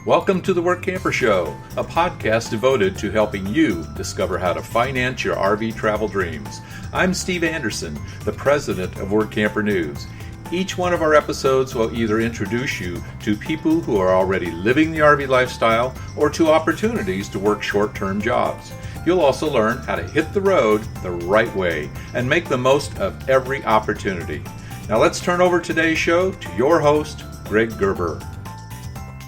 Welcome to the Workamper Show, a podcast devoted to helping you discover how to finance your RV travel dreams. I'm Steve Anderson, the president of Workamper News. Each one of our episodes will either introduce you to people who are already living the RV lifestyle or to opportunities to work short-term jobs. You'll also learn how to hit the road the right way and make the most of every opportunity. Now let's turn over today's show to your host, Greg Gerber.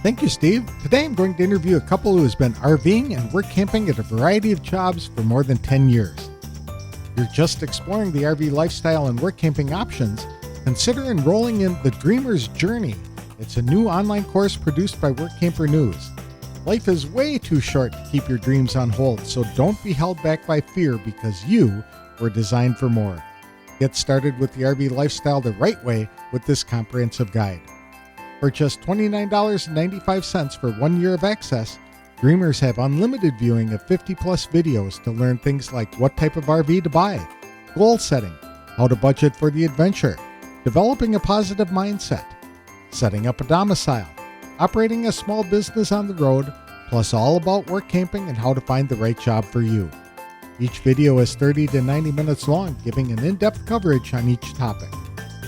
Thank you, Steve. Today I'm going to interview a couple who has been RVing and work camping at a variety of jobs for more than 10 years. If you're just exploring the RV lifestyle and work camping options, consider enrolling in The Dreamer's Journey. It's a new online course produced by Workamper News. Life is way too short to keep your dreams on hold, so don't be held back by fear because you were designed for more. Get started with the RV lifestyle the right way with this comprehensive guide. For just $29.95 for 1 year of access, Dreamers have unlimited viewing of 50-plus videos to learn things like what type of RV to buy, goal setting, how to budget for the adventure, developing a positive mindset, setting up a domicile, operating a small business on the road, plus all about work camping and how to find the right job for you. Each video is 30 to 90 minutes long, giving an in-depth coverage on each topic.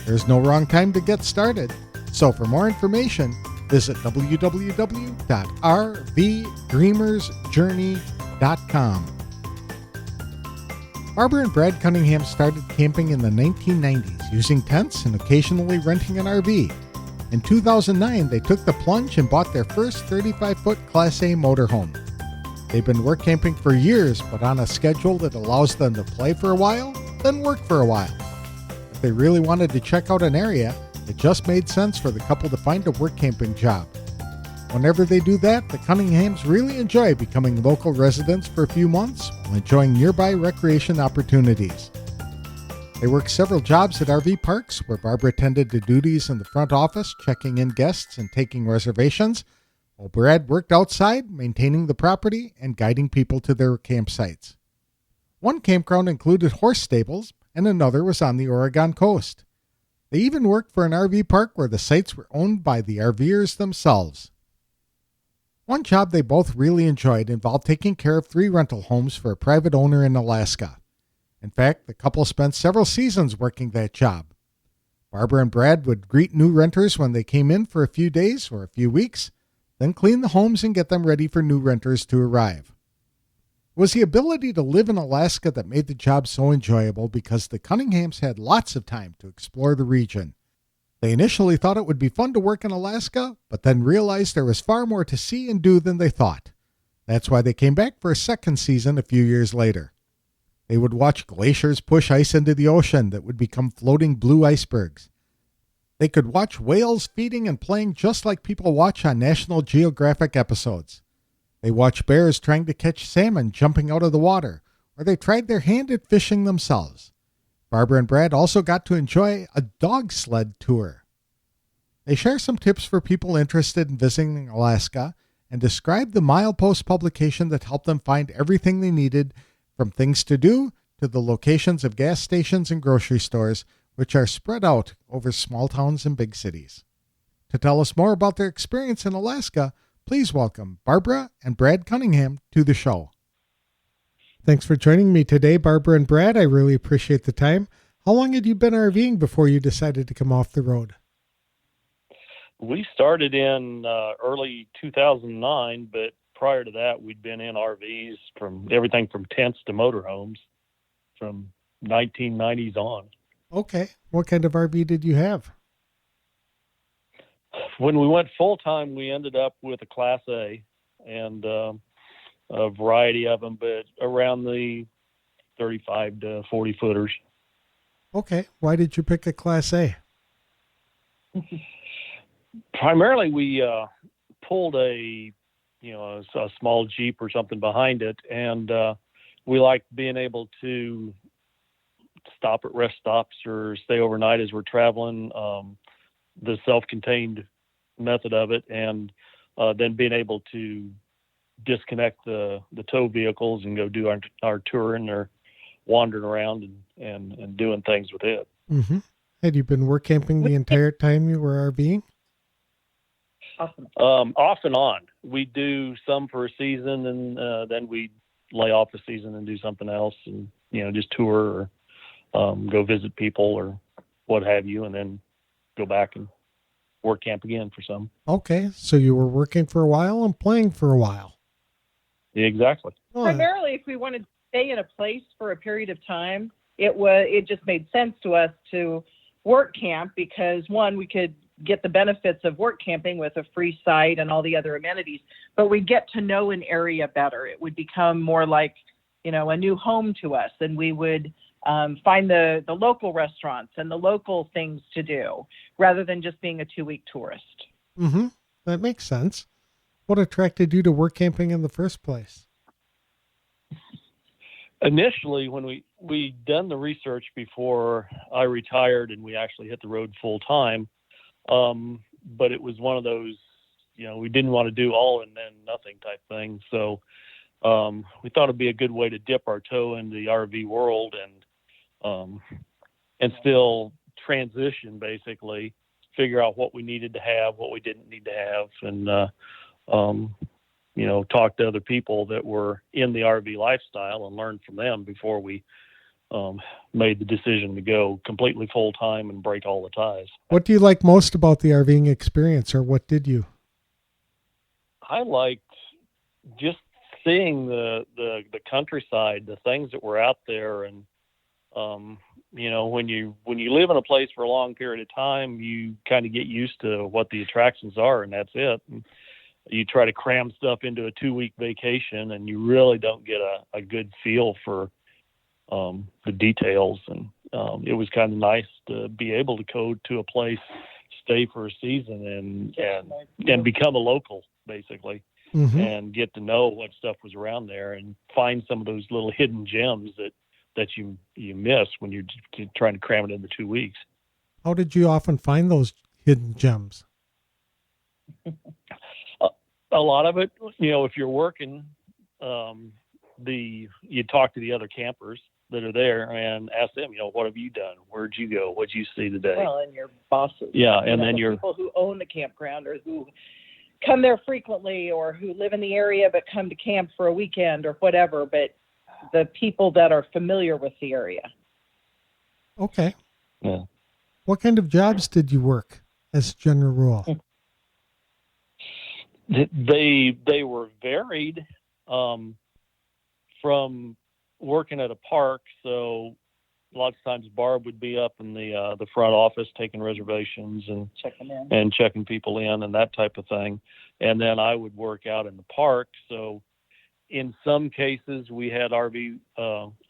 There's no wrong time to get started. So for more information, visit www.rvdreamersjourney.com. Barbara and Brad Cunningham started camping in the 1990s, using tents and occasionally renting an RV. In 2009, they took the plunge and bought their first 35-foot Class A motorhome. They've been work camping for years, but on a schedule that allows them to play for a while, then work for a while. If they really wanted to check out an area, it just made sense for the couple to find a work camping job. Whenever they do that, the Cunninghams really enjoy becoming local residents for a few months while enjoying nearby recreation opportunities. They work several jobs at RV parks, where Barbara tended to duties in the front office, checking in guests and taking reservations, while Brad worked outside, maintaining the property and guiding people to their campsites. One campground included horse stables, and another was on the Oregon coast. They even worked for an RV park where the sites were owned by the RVers themselves. One job they both really enjoyed involved taking care of 3 rental homes for a private owner in Alaska. In fact, the couple spent several seasons working that job. Barbara and Brad would greet new renters when they came in for a few days or a few weeks, then clean the homes and get them ready for new renters to arrive. It was the ability to live in Alaska that made the job so enjoyable because the Cunninghams had lots of time to explore the region. They initially thought it would be fun to work in Alaska, but then realized there was far more to see and do than they thought. That's why they came back for a second season a few years later. They would watch glaciers push ice into the ocean that would become floating blue icebergs. They could watch whales feeding and playing just like people watch on National Geographic episodes. They watched bears trying to catch salmon jumping out of the water, or they tried their hand at fishing themselves. Barbara and Brad also got to enjoy a dog sled tour. They share some tips for people interested in visiting Alaska and describe the milepost publication that helped them find everything they needed, from things to do to the locations of gas stations and grocery stores, which are spread out over small towns and big cities. To tell us more about their experience in Alaska, please welcome Barbara and Brad Cunningham to the show. Thanks for joining me today, Barbara and Brad. I really appreciate the time. How long had you been RVing before you decided to come off the road? We started in early 2009, but prior to that, we'd been in RVs from everything from tents to motorhomes from 1990s on. Okay. What kind of RV did you have? When we went full-time, we ended up with a Class A and a variety of them, but around the 35 to 40 footers. Okay. Why did you pick a Class A? Primarily, we pulled a small Jeep or something behind it, and we liked being able to stop at rest stops or stay overnight as we're traveling. The self-contained method of it, and then being able to disconnect the tow vehicles and go do our touring or wandering around and doing things with it. Mm-hmm. Had you been work camping the entire time you were RVing? Off and on. We do some for a season, and then we lay off a season and do something else, and just tour or go visit people or what have you, and then go back and work camp again for some. Okay, so you were working for a while and playing for a while. Yeah, exactly. Primarily, if we wanted to stay in a place for a period of time, it just made sense to us to work camp because, one, we could get the benefits of work camping with a free site and all the other amenities, but we get to know an area better. It would become more like, a new home to us, and we would find the local restaurants and the local things to do rather than just being a 2-week tourist. Mm-hmm. That makes sense. What attracted you to work camping in the first place? Initially, when we done the research before I retired and we actually hit the road full time, but it was one of those, we didn't want to do all and then nothing type thing. So we thought it'd be a good way to dip our toe into the RV world and still transition, basically, figure out what we needed to have, what we didn't need to have, and talk to other people that were in the RV lifestyle and learn from them before we made the decision to go completely full time and break all the ties. What do you like most about the RVing experience, or what did you? I liked just seeing the countryside, the things that were out there, and when you live in a place for a long period of time, you kind of get used to what the attractions are, and that's it. And you try to cram stuff into a 2-week vacation, and you really don't get a good feel for the details. And it was kind of nice to be able to go to a place, stay for a season, and become a local, basically, Mm-hmm. and get to know what stuff was around there and find some of those little hidden gems that you miss when you're trying to cram it into 2 weeks. How did you often find those hidden gems? A lot of it, if you're working, you talk to the other campers that are there and ask them, what have you done? Where'd you go? What'd you see today? Well, and your bosses. Yeah, and then your people who own the campground or who come there frequently or who live in the area but come to camp for a weekend or whatever, but the people that are familiar with the area. Okay. Yeah. What kind of jobs did you work as a general rule? They were varied, from working at a park. So lots of times Barb would be up in the front office taking reservations and checking people in and that type of thing. And then I would work out in the park. So in some cases we had RV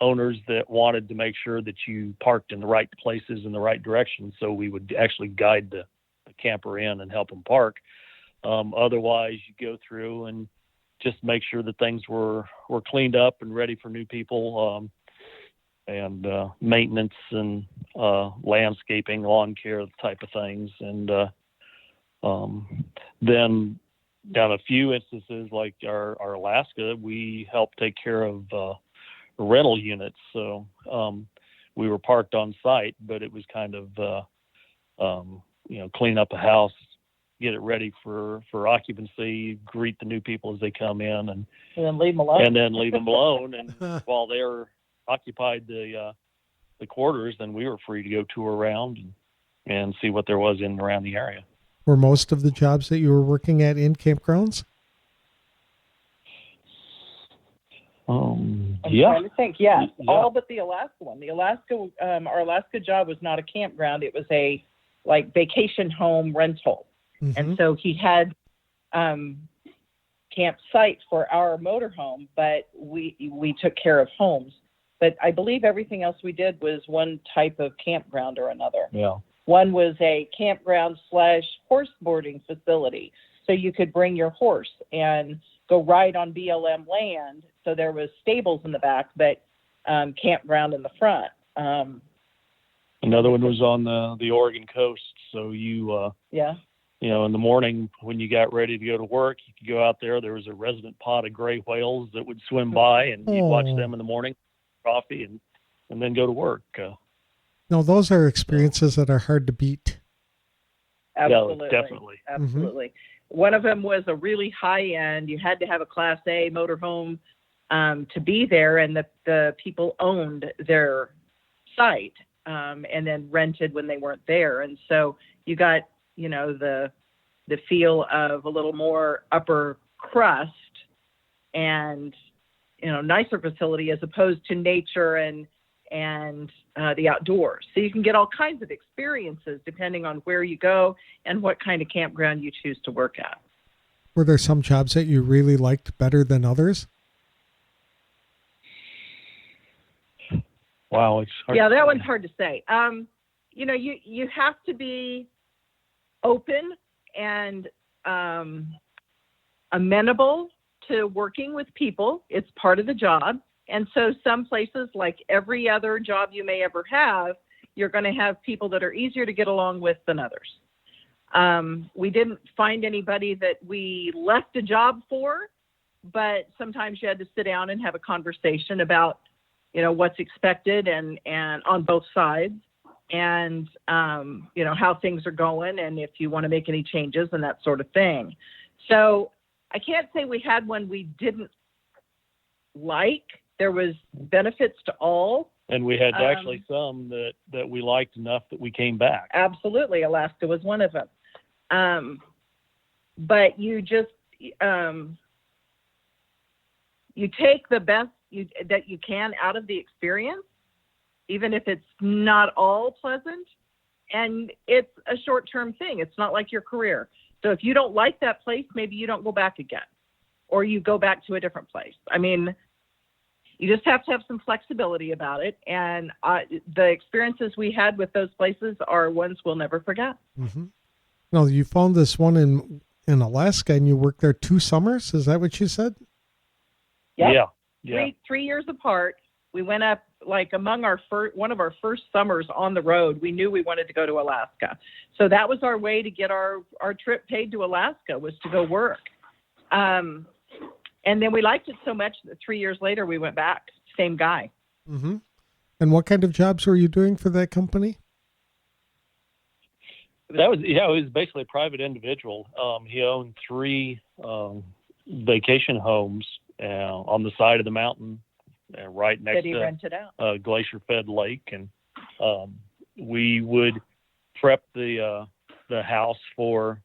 owners that wanted to make sure that you parked in the right places in the right direction. So we would actually guide the camper in and help them park. Otherwise you go through and just make sure that things were cleaned up and ready for new people, and maintenance and landscaping, lawn care type of things. And then down a few instances like our Alaska, we helped take care of rental units. So we were parked on site, but it was kind of clean up a house, get it ready for occupancy, greet the new people as they come in, and then leave them alone. And while they're occupied the quarters, then we were free to go tour around and see what there was in and around the area. Were most of the jobs that you were working at in campgrounds? I'm Yeah. trying to think. Yeah, all but the Alaska one. The Alaska, our Alaska job was not a campground. It was a vacation home rental. Mm-hmm. And so he had campsite for our motorhome, but we took care of homes. But I believe everything else we did was one type of campground or another. Yeah. One was a campground / horse boarding facility. So you could bring your horse and go ride on BLM land. So there was stables in the back, but campground in the front. Another one was on the Oregon coast. So in the morning when you got ready to go to work, you could go out there. There was a resident pod of gray whales that would swim by, and you'd watch them in the morning, coffee, and then go to work. No, those are experiences that are hard to beat. Absolutely. Yeah, definitely. Absolutely. One of them was a really high end. You had to have a Class A motorhome to be there, and the people owned their site and then rented when they weren't there. And so you got, the feel of a little more upper crust and, nicer facility as opposed to nature and the outdoors. So you can get all kinds of experiences depending on where you go and what kind of campground you choose to work at. Were there some jobs that you really liked better than others? Wow, it's hard. Yeah, that one's hard to say. You have to be open and amenable to working with people. It's part of the job. And so some places, like every other job you may ever have, you're going to have people that are easier to get along with than others. We didn't find anybody that we left a job for, but sometimes you had to sit down and have a conversation about, what's expected and on both sides and, how things are going and if you want to make any changes and that sort of thing. So I can't say we had one we didn't like. There was benefits to all. And we had actually some that we liked enough that we came back. Absolutely. Alaska was one of them. But you just, you take the best that you can out of the experience, even if it's not all pleasant. And it's a short-term thing. It's not like your career. So if you don't like that place, maybe you don't go back again, or you go back to a different place. I mean, you just have to have some flexibility about it. And the experiences we had with those places are ones we'll never forget. Mm-hmm. Now, you found this one in Alaska and you worked there 2 summers. Is that what you said? Yep. Yeah. 3 years apart. We went up like among one of our first summers on the road. We knew we wanted to go to Alaska. So that was our way to get our trip paid to Alaska, was to go work. And then we liked it so much that 3 years later we went back. Same guy. Mm-hmm. And what kind of jobs were you doing for that company? It was basically a private individual. He owned 3 vacation homes on the side of the mountain, right next that he to rented out. a glacier-fed lake, and we would prep the house for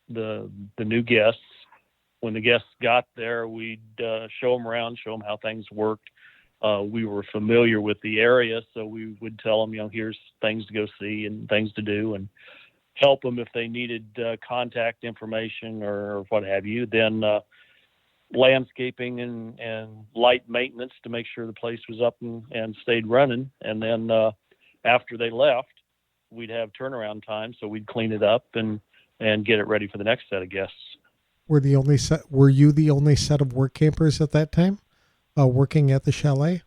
the new guests. When the guests got there, we'd show them around, show them how things worked. We were familiar with the area, so we would tell them, here's things to go see and things to do, and help them if they needed contact information or what have you. Then landscaping and light maintenance to make sure the place was up and stayed running. And then after they left, we'd have turnaround time, so we'd clean it up and get it ready for the next set of guests. Were you the only set of work campers at that time, working at the chalet?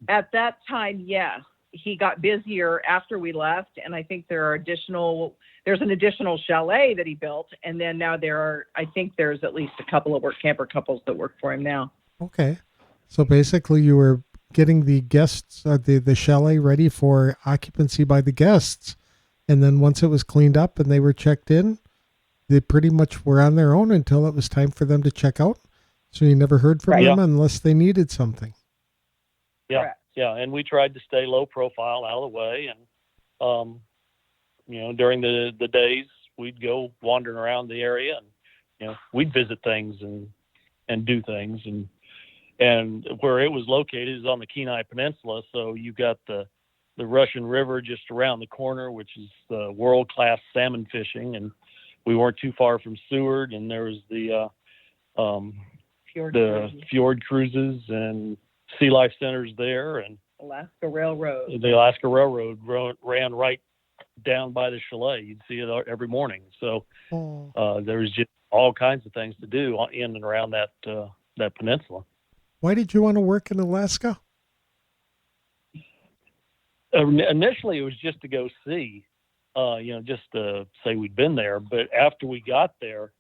At that time, yes. He got busier after we left, and I think there's an additional chalet that he built, and then now there's at least a couple of work camper couples that work for him now. Okay. So basically you were getting the guests, the chalet ready for occupancy by the guests. And then once it was cleaned up and they were checked in, they pretty much were on their own until it was time for them to check out. So you never heard from them unless they needed something. Yeah. Correct. Yeah. And we tried to stay low profile, out of the way. And, during the days we'd go wandering around the area and, we'd visit things and do things. And where it was located is on the Kenai Peninsula. So you've got the Russian River just around the corner, which is world-class salmon fishing. And we weren't too far from Seward, and there was the fjord cruises and sea life centers there, and Alaska Railroad. The Alaska Railroad ran right down by the chalet. You'd see it every morning. So there was just all kinds of things to do in and around that peninsula. Why did you want to work in Alaska? Initially, it was just to go see, just to say we'd been there. But after we got there,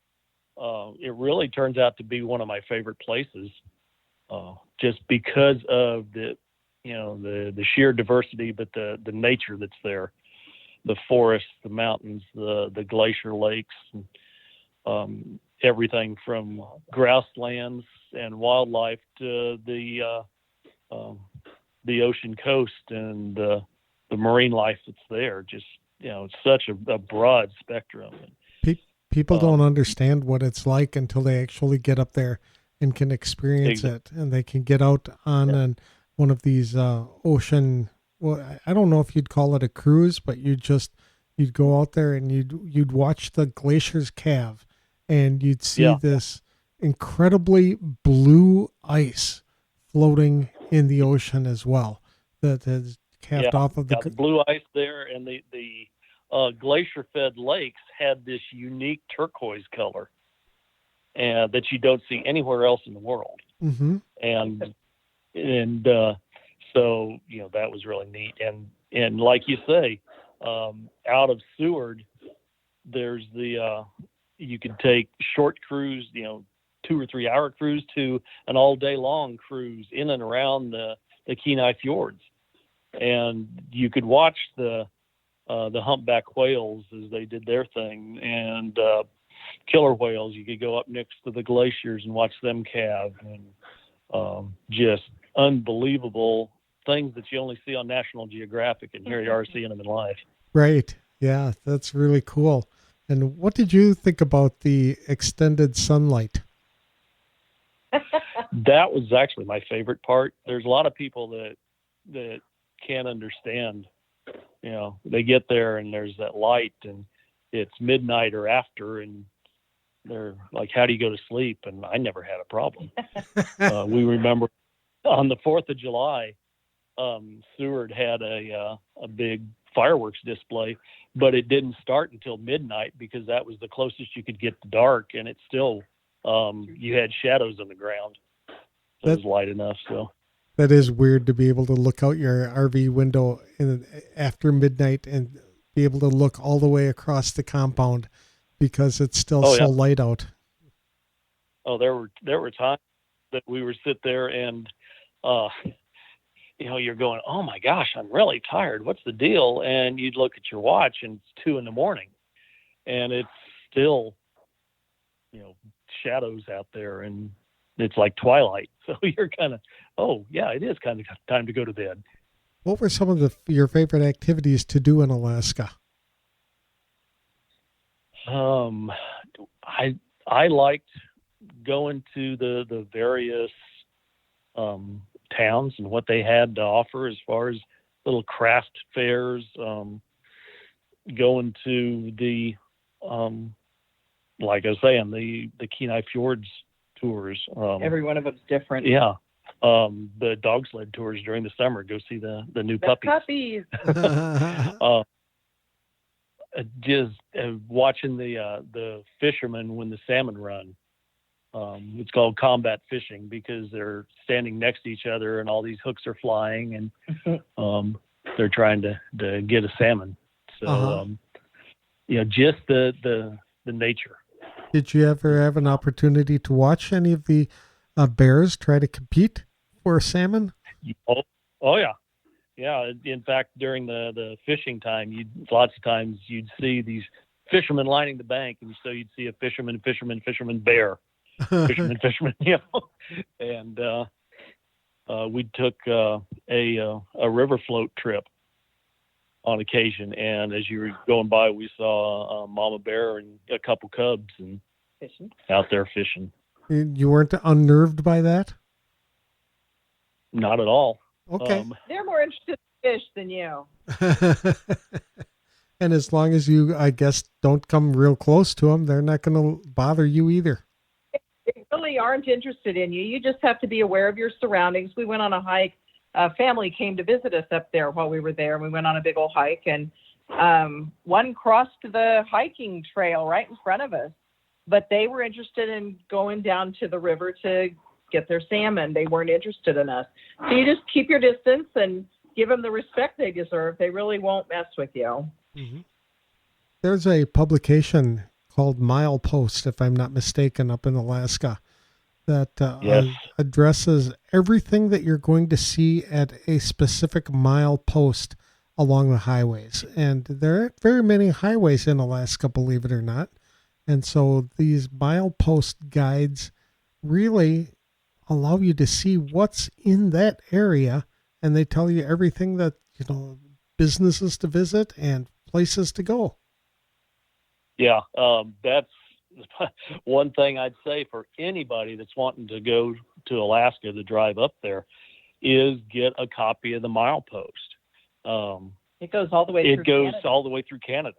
it really turns out to be one of my favorite places, just because of the sheer diversity, but the nature that's there, the forests, the mountains, the glacier lakes, and, everything from grasslands and wildlife to the ocean coast and the marine life that's there. Just, it's such a broad spectrum. People don't understand what it's like until they actually get up there and can experience it, and they can get out on one of these ocean. Well, I don't know if you'd call it a cruise, but you'd go out there and you'd watch the glaciers calve, and you'd see this incredibly blue ice floating in the ocean as well that has calved off of the blue ice there, and the glacier-fed lakes had this unique turquoise color that you don't see anywhere else in the world. Mm-hmm. And so that was really neat. And like you say, out of Seward, there's you could take short cruise, 2 or 3 hour cruise to an all day long cruise in and around the Kenai fjords, and you could watch the humpback whales as they did their thing, and killer whales. You could go up next to the glaciers and watch them calve, and just unbelievable things that you only see on National Geographic, and here you are seeing them in life. Right. Yeah, that's really cool. And what did you think about the extended sunlight? That was actually my favorite part. There's a lot of people that can't understand. They get there and there's that light, and it's midnight or after, and they're like, how do you go to sleep? And I never had a problem. We remember on the 4th of July, Seward had a big fireworks display, but it didn't start until midnight because that was the closest you could get to dark, and it's still, you had shadows on the ground. So it was light enough. So that is weird to be able to look out your RV window after midnight and be able to look all the way across the compound because it's still light out. Oh, there were times that we would sit there and, you're going, oh my gosh, I'm really tired. What's the deal? And you'd look at your watch and it's 2 a.m. and it's still, shadows out there, and it's like twilight. So you're kind of, oh yeah, it is kind of time to go to bed. What were some of your favorite activities to do in Alaska? I liked going to the various towns and what they had to offer as far as little craft fairs, going to the like I was saying, the Kenai Fjords tours. Every one of them's different. Yeah. The dog sled tours during the summer, go see the new puppies. Just watching the fishermen when the salmon run. It's called combat fishing because they're standing next to each other and all these hooks are flying, and they're trying to get a salmon. So, just the nature. Did you ever have an opportunity to watch any of the bears try to compete for salmon? Oh yeah. Yeah. In fact, during the fishing time, lots of times you'd see these fishermen lining the bank, and so you'd see a fisherman bear, fisherman, and we took a river float trip on occasion, and as you were going by, we saw a mama bear and a couple cubs and out there fishing. You weren't unnerved by that? Not at all. Okay. They're more interested in fish than you. And as long as you, I guess, don't come real close to them, they're not going to bother you either. They really aren't interested in you. You just have to be aware of your surroundings. We went on a hike. A family came to visit us up there while we were there. We went on a big old hike, and one crossed the hiking trail right in front of us. But they were interested in going down to the river to get their salmon. They weren't interested in us. So you just keep your distance and give them the respect they deserve. They really won't mess with you. Mm-hmm. There's a publication called Milepost, if I'm not mistaken, up in Alaska that addresses everything that you're going to see at a specific milepost along the highways. And there aren't very many highways in Alaska, believe it or not. And so these milepost guides really allow you to see what's in that area, and they tell you everything that, businesses to visit and places to go. Yeah, that's one thing I'd say for anybody that's wanting to go to Alaska to drive up there is get a copy of the milepost. It goes all the way through Canada. All the way through Canada.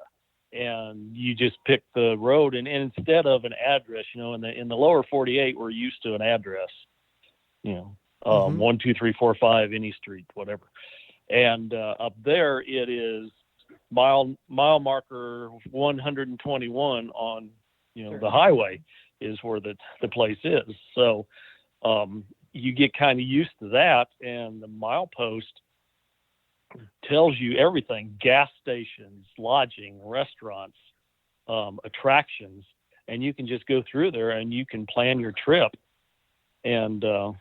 And you just pick the road, and instead of an address, in the lower 48, we're used to an address, 1, 2, 3, 4, 5, any street, whatever. And up there, it is mile marker 121 on, Sure. the highway is where the place is. So you get kind of used to that, and the milepost tells you everything: gas stations, lodging, restaurants, attractions, and you can just go through there and you can plan your trip and know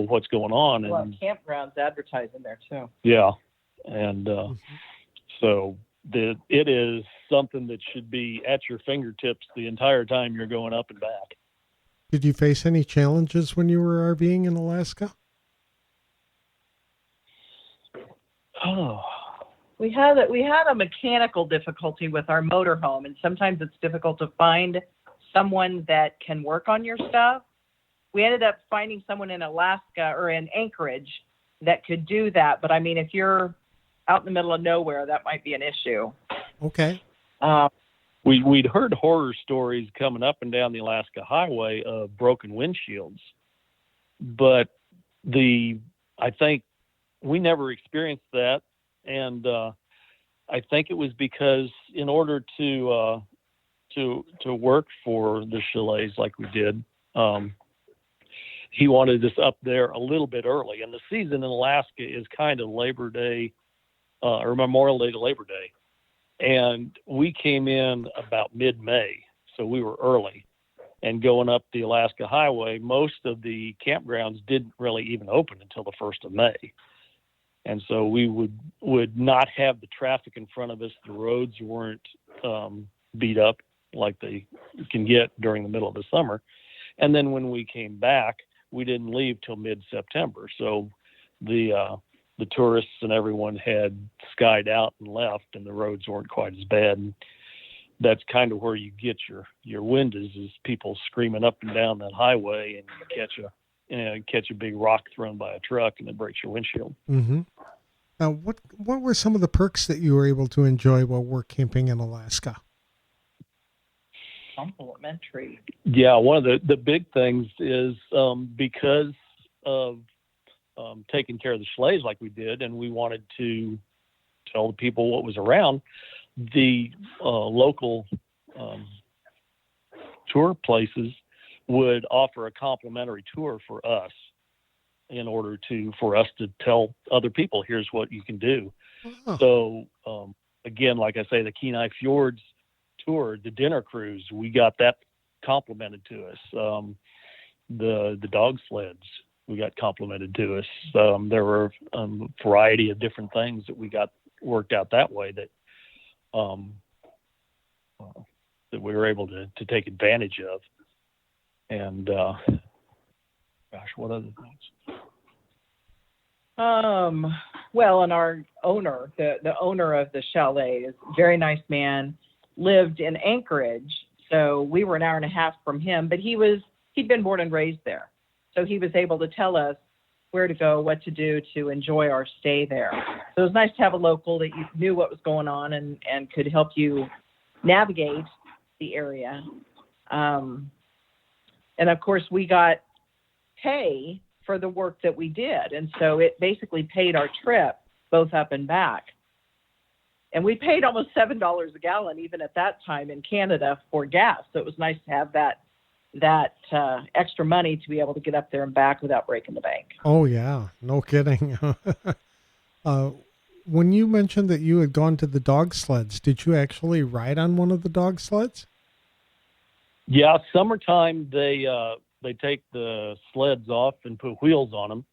what's going on. A lot of campgrounds advertising there too. Yeah, and so it is something that should be at your fingertips the entire time you're going up and back. Did you face any challenges when you were RVing in Alaska? Oh, We had a mechanical difficulty with our motorhome, and sometimes it's difficult to find someone that can work on your stuff. We ended up finding someone in Alaska or in Anchorage that could do that. But I mean, if you're out in the middle of nowhere, that might be an issue. Okay. We'd heard horror stories coming up and down the Alaska highway of broken windshields, but I think we never experienced that. And I think it was because in order to work for the chalets like we did, he wanted us up there a little bit early. And the season in Alaska is kind of Labor Day or Memorial Day to Labor Day. And we came in about mid-May, so we were early. And going up the Alaska highway, most of the campgrounds didn't really even open until the 1st of May. And so we would not have the traffic in front of us. The roads weren't beat up like they can get during the middle of the summer. And then when we came back, we didn't leave till mid-September. So the tourists and everyone had skied out and left, and the roads weren't quite as bad. And that's kind of where you get your wind is people screaming up and down that highway, and you catch a big rock thrown by a truck, and it breaks your windshield. Mm-hmm. Now, what were some of the perks that you were able to enjoy while work camping in Alaska? Complimentary. Yeah, one of the big things is because of taking care of the chalets like we did, and we wanted to tell the people what was around, the local tour places would offer a complimentary tour for us in order for us to tell other people, here's what you can do. Oh. So again, like I say, the Kenai Fjords tour, the dinner cruise, we got that complimented to us. The dog sleds, we got complimented to us. There were a variety of different things that we got worked out that way that we were able to take advantage of. And gosh, what other things? Well, and our owner, the owner of the chalet, is a very nice man, lived in Anchorage, so we were an hour and a half from him, but he'd been born and raised there. So he was able to tell us where to go, what to do to enjoy our stay there. So it was nice to have a local that you knew what was going on and could help you navigate the area. And of course, we got pay for the work that we did. And so it basically paid our trip both up and back. And we paid almost $7 a gallon, even at that time in Canada, for gas. So it was nice to have that extra money to be able to get up there and back without breaking the bank. Oh, yeah. No kidding. When you mentioned that you had gone to the dog sleds, did you actually ride on one of the dog sleds? Yeah, summertime they take the sleds off and put wheels on them,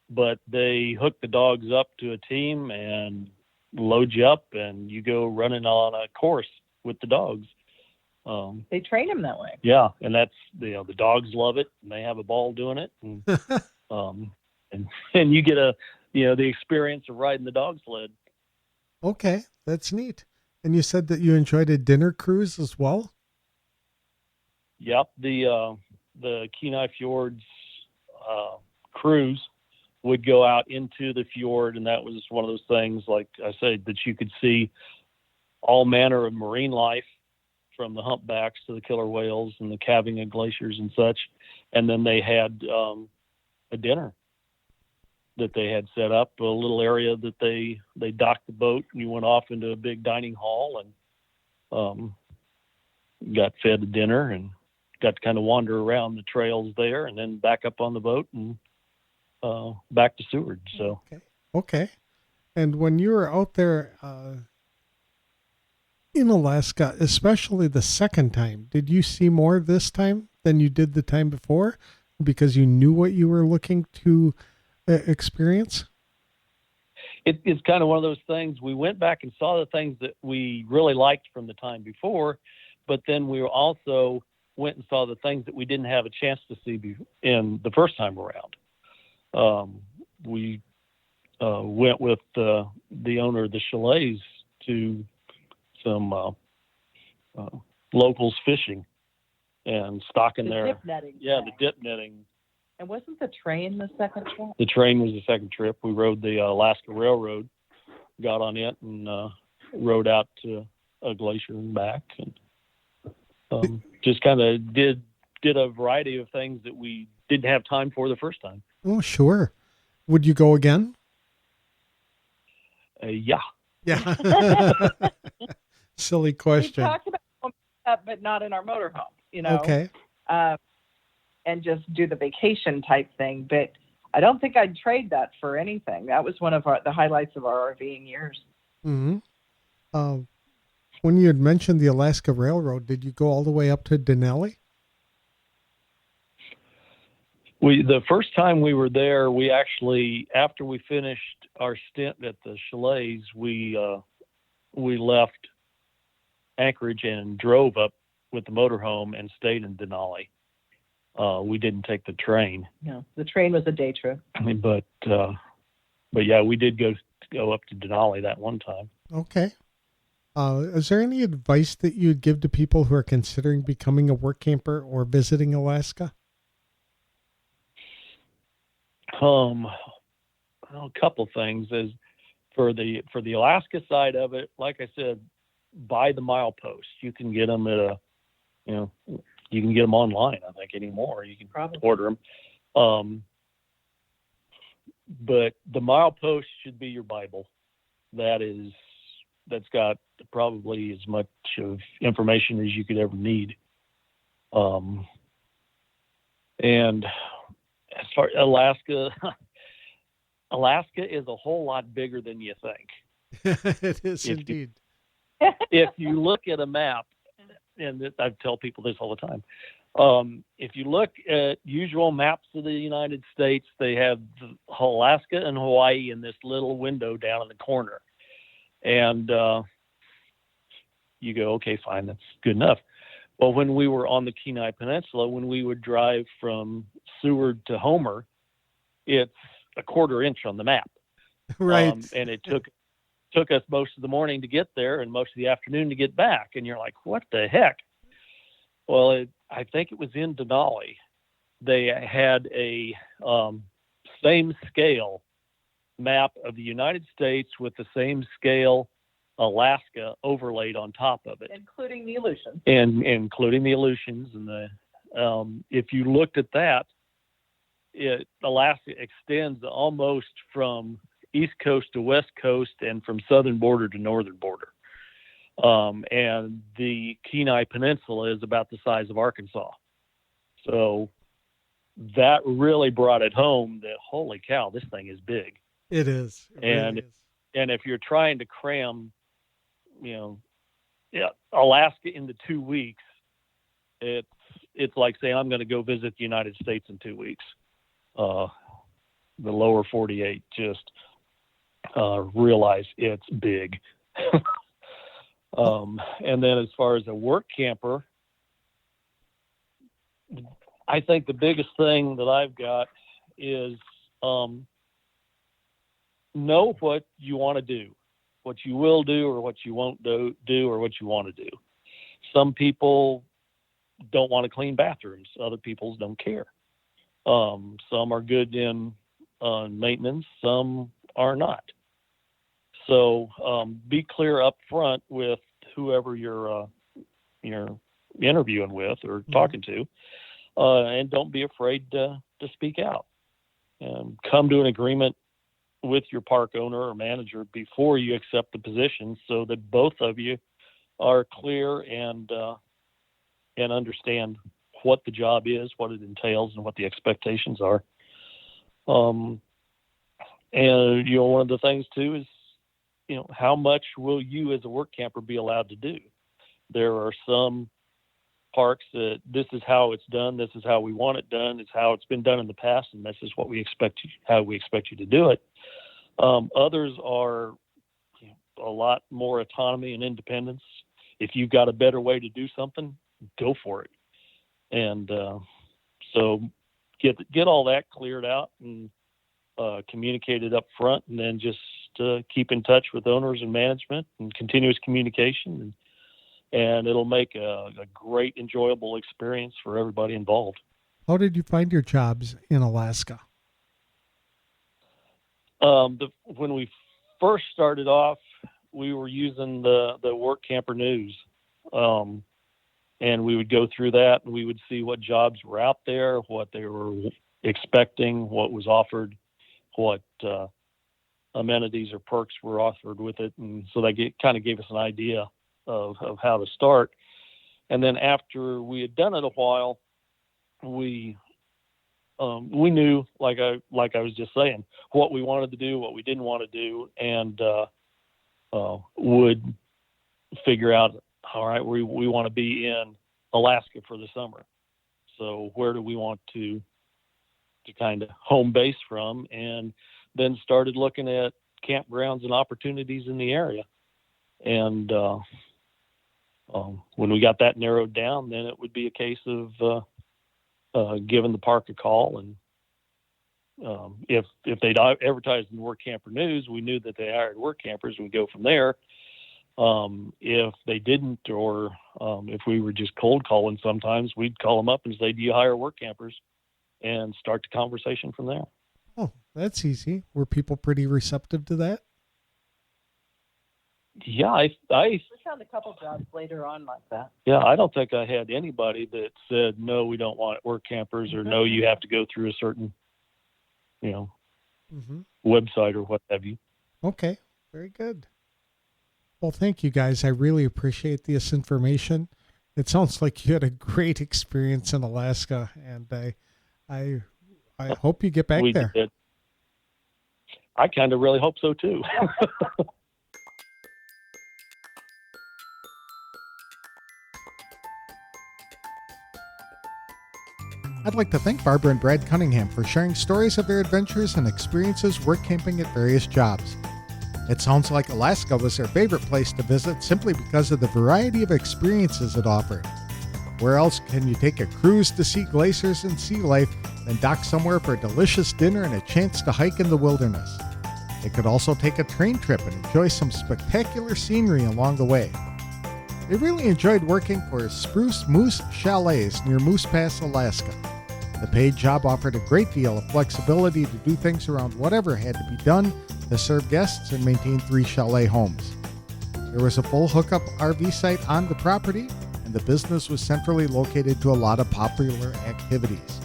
but they hook the dogs up to a team and load you up, and you go running on a course with the dogs. They train them that way. Yeah, and that's the dogs love it, and they have a ball doing it, and and you get the experience of riding the dog sled. Okay, that's neat. And you said that you enjoyed a dinner cruise as well? Yep, the Kenai Fjords cruise would go out into the fjord, and that was one of those things, like I said, that you could see all manner of marine life, from the humpbacks to the killer whales and the calving of glaciers and such. And then they had a dinner that they had set up, a little area that they docked the boat, and you went off into a big dining hall and got fed a dinner and got to kind of wander around the trails there, and then back up on the boat and back to Seward. So okay. And when you were out there in Alaska, especially the second time, did you see more this time than you did the time before because you knew what you were looking to experience? It's kind of one of those things. We went back and saw the things that we really liked from the time before, but then we also went and saw the things that we didn't have a chance to see in the first time around. We went with the owner of the chalets to some locals fishing and stocking their dip netting. Yeah, the dip netting. And wasn't the train the second trip? The train was the second trip. We rode the Alaska Railroad, got on it, and rode out to a glacier and back, and just kind of did a variety of things that we didn't have time for the first time. Oh, sure. Would you go again? Yeah. Silly question. We talked about going up, but not in our motorhome, Okay. And just do the vacation type thing. But I don't think I'd trade that for anything. That was one of the highlights of our RVing years. Mm-hmm. When you had mentioned the Alaska Railroad, did you go all the way up to Denali? The first time we were there, we actually, after we finished our stint at the chalets, we left Anchorage and drove up with the motorhome and stayed in Denali. We didn't take the train. No, the train was a day trip. But yeah, we did go up to Denali that one time. Okay. Is there any advice that you'd give to people who are considering becoming a work camper or visiting Alaska? A couple things. Is for the Alaska side of it, like I said, buy the mileposts. You can get them at you can get them online, I think, anymore. You can probably order them. But the milepost should be your Bible. That's got probably as much of information as you could ever need. And as far as Alaska is a whole lot bigger than you think. It is indeed. If you look at a map, and I tell people this all the time, if you look at usual maps of the United States, they have Alaska and Hawaii in this little window down in the corner. And you go, okay, fine, that's good enough. Well, when we were on the Kenai Peninsula, when we would drive from Seward to Homer, it's a quarter inch on the map. Right. And it took us most of the morning to get there and most of the afternoon to get back. And you're like, what the heck? Well, I think it was in Denali. They had a same scale map of the United States with the same scale Alaska overlaid on top of it, including the Aleutians. And including the Aleutians. And if you looked at that, Alaska extends almost from east coast to west coast and from southern border to northern border. And the Kenai Peninsula is about the size of Arkansas. So that really brought it home that, holy cow, this thing is big. It is. And if you're trying to cram, Alaska into 2 weeks, it's like saying, I'm going to go visit the United States in 2 weeks. The lower 48, just realize it's big. And then as far as a work camper, I think the biggest thing that I've got is know what you want to do, what you will do or what you won't do or what you want to do. Some people don't want to clean bathrooms. Other people don't care. Some are good in maintenance. Some are not. So be clear up front with whoever you're interviewing with or talking to, and don't be afraid to speak out. And come to an agreement with your park owner or manager before you accept the position, so that both of you are clear and understand what the job is, what it entails, and what the expectations are. And one of the things too is, how much will you as a work camper be allowed to do? There are some parks that this is how it's done, this is how we want it done, it's how it's been done in the past, and this is what we expect how we expect you to do it. Others are a lot more autonomy and independence. If you've got a better way to do something, go for it. And so get all that cleared out and communicated up front, and then just keep in touch with owners and management and continuous communication, and it'll make a great, enjoyable experience for everybody involved. How did you find your jobs in Alaska? When we first started off, we were using the Workamper news, and we would go through that, and we would see what jobs were out there, what they were expecting, what was offered, what amenities or perks were offered with it, and so that kind of gave us an idea of how to start. And then after we had done it a while, we knew, like I was just saying, what we wanted to do, what we didn't want to do, and would figure out, all right, we want to be in Alaska for the summer. So where do we want to kind of home base from? And then started looking at campgrounds and opportunities in the area. And when we got that narrowed down, then it would be a case of giving the park a call. And if they'd advertised in the Workamper News, we knew that they hired work campers. We'd go from there. If they didn't, or if we were just cold calling, sometimes we'd call them up and say, "Do you hire work campers?" and start the conversation from there. Oh, that's easy. Were people pretty receptive to that? Yeah, We found a couple jobs later on like that. Yeah, I don't think I had anybody that said, "No, we don't want work campers," or "No, you have to go through a certain, website," or what have you. Okay, very good. Well, thank you guys. I really appreciate this information. It sounds like you had a great experience in Alaska, and I hope you get back there. Did. I kind of really hope so too. I'd like to thank Barbara and Brad Cunningham for sharing stories of their adventures and experiences work camping at various jobs. It sounds like Alaska was their favorite place to visit simply because of the variety of experiences it offered. Where else can you take a cruise to see glaciers and sea life than dock somewhere for a delicious dinner and a chance to hike in the wilderness? They could also take a train trip and enjoy some spectacular scenery along the way. They really enjoyed working for Spruce Moose Chalets near Moose Pass, Alaska. The paid job offered a great deal of flexibility to do things around whatever had to be done to serve guests and maintain 3 chalet homes. There was a full hookup RV site on the property, and the business was centrally located to a lot of popular activities.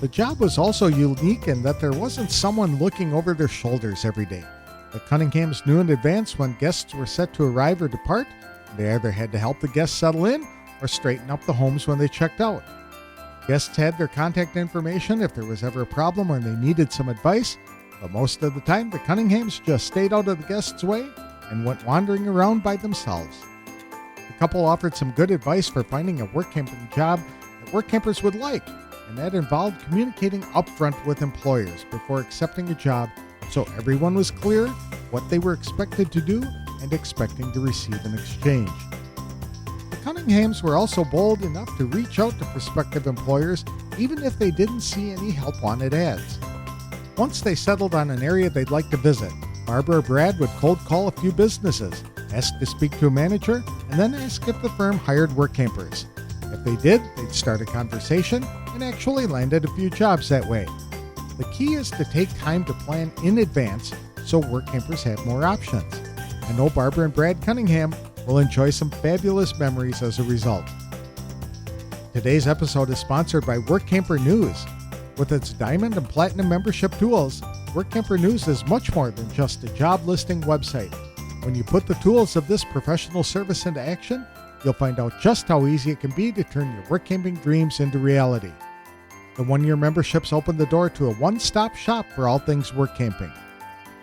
The job was also unique in that there wasn't someone looking over their shoulders every day. The Cunninghams knew in advance when guests were set to arrive or depart. They either had to help the guests settle in or straighten up the homes when they checked out. Guests had their contact information if there was ever a problem or they needed some advice, but most of the time the Cunninghams just stayed out of the guests' way and went wandering around by themselves. The couple offered some good advice for finding a work camping job that work campers would like, and that involved communicating upfront with employers before accepting a job so everyone was clear what they were expected to do and expecting to receive in exchange. The Cunninghams were also bold enough to reach out to prospective employers even if they didn't see any help wanted ads. Once they settled on an area they'd like to visit, Barbara or Brad would cold call a few businesses, ask to speak to a manager, and then ask if the firm hired work campers. If they did, they'd start a conversation and actually landed a few jobs that way. The key is to take time to plan in advance so work campers have more options. I know Barbara and Brad Cunningham will enjoy some fabulous memories as a result. Today's episode is sponsored by Workamper News. With its Diamond and Platinum membership tools, Workamper News is much more than just a job listing website. When you put the tools of this professional service into action, you'll find out just how easy it can be to turn your work camping dreams into reality. The one-year memberships open the door to a one-stop shop for all things work camping.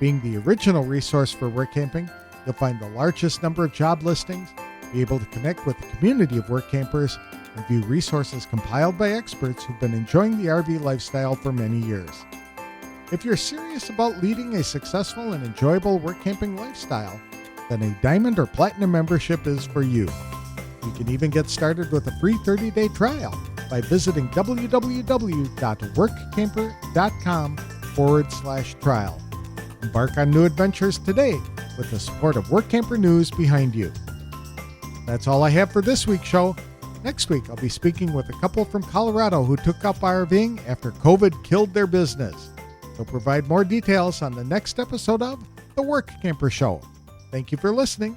Being the original resource for work camping, you'll find the largest number of job listings, be able to connect with the community of work campers, and view resources compiled by experts who've been enjoying the RV lifestyle for many years. If you're serious about leading a successful and enjoyable work camping lifestyle, then a Diamond or Platinum membership is for you. You can even get started with a free 30-day trial by visiting www.workamper.com/trial. Embark on new adventures today with the support of Workamper News behind you. That's all I have for this week's show. Next week, I'll be speaking with a couple from Colorado who took up RVing after COVID killed their business. They'll provide more details on the next episode of The Workamper Show. Thank you for listening.